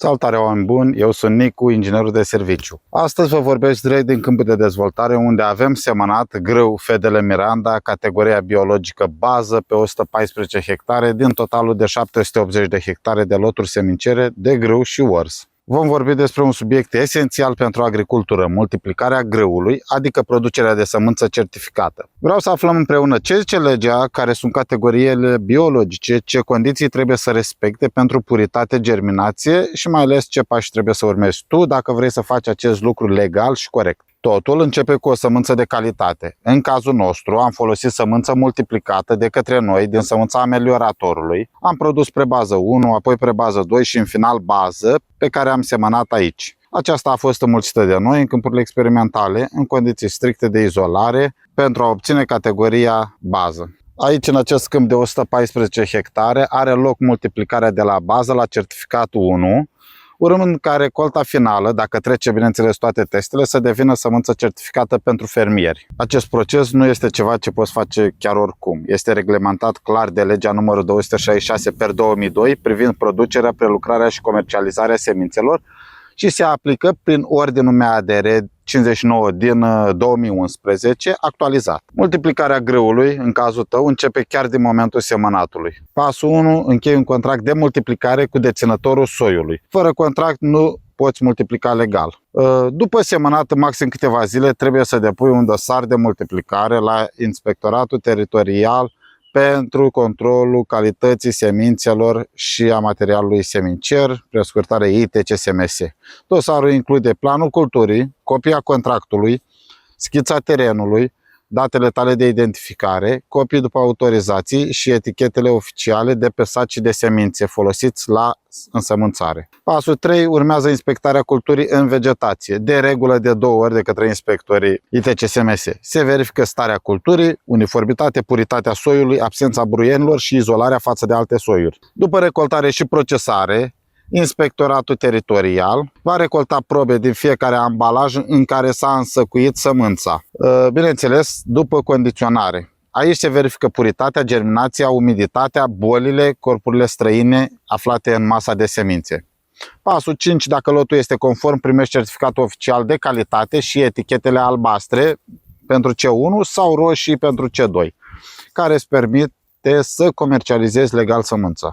Salutare, oameni buni! Eu sunt Nicu, inginerul de serviciu. Astăzi vă vorbesc direct din câmpul de dezvoltare, unde avem semănat grâu Fedele Miranda, categoria biologică bază, pe 114 hectare, din totalul de 780 de hectare de loturi semincere de grâu și orz. Vom vorbi despre un subiect esențial pentru agricultură, multiplicarea grâului, adică producerea de sămânță certificată. Vreau să aflăm împreună ce zice legea, care sunt categoriile biologice, ce condiții trebuie să respecte pentru puritate, germinație și mai ales ce pași trebuie să urmezi tu dacă vrei să faci acest lucru legal și corect. Totul începe cu o sămânță de calitate. În cazul nostru am folosit sămânță multiplicată de către noi din sămânța amelioratorului. Am produs prebază 1, apoi prebază 2 și în final bază pe care am semănat aici. Aceasta a fost înmulțită de noi în câmpurile experimentale, în condiții stricte de izolare, pentru a obține categoria bază. Aici, în acest câmp de 114 hectare, are loc multiplicarea de la bază la certificatul 1, urmând ca recolta finală, dacă trece bineînțeles toate testele, să devină sămânță certificată pentru fermieri. Acest proces nu este ceva ce poți face chiar oricum. Este reglementat clar de legea numărul 266/2002 privind producerea, prelucrarea și comercializarea semințelor și se aplică prin ordinul MADR 59 din 2011, actualizat. Multiplicarea grâului, în cazul tău, începe chiar din momentul semănatului. Pasul 1. Închei un contract de multiplicare cu deținătorul soiului. Fără contract nu poți multiplica legal. După semănat, maxim câteva zile, trebuie să depui un dosar de multiplicare la Inspectoratul Teritorial pentru controlul calității semințelor și a materialului semincer, prescurtare ITCSMS. Dosarul include planul culturii, copia contractului, schița terenului, datele tale de identificare, copii după autorizații și etichetele oficiale de pe sacii de semințe folosiți la însămânțare. Pasul 3. Urmează inspectarea culturii în vegetație, de regulă de 2 ori de către inspectorii ITCSMS. Se verifică starea culturii, uniformitate, puritatea soiului, absența bruienilor și izolarea față de alte soiuri. După recoltare și procesare, Inspectoratul Teritorial va recolta probe din fiecare ambalaj în care s-a însăcuit sămânța. Bineînțeles, după condiționare. Aici se verifică puritatea, germinația, umiditatea, bolile, corpurile străine aflate în masa de semințe. Pasul 5. Dacă lotul este conform, primești certificatul oficial de calitate și etichetele albastre pentru C1 sau roșii pentru C2, care îți permite să comercializezi legal sămânța.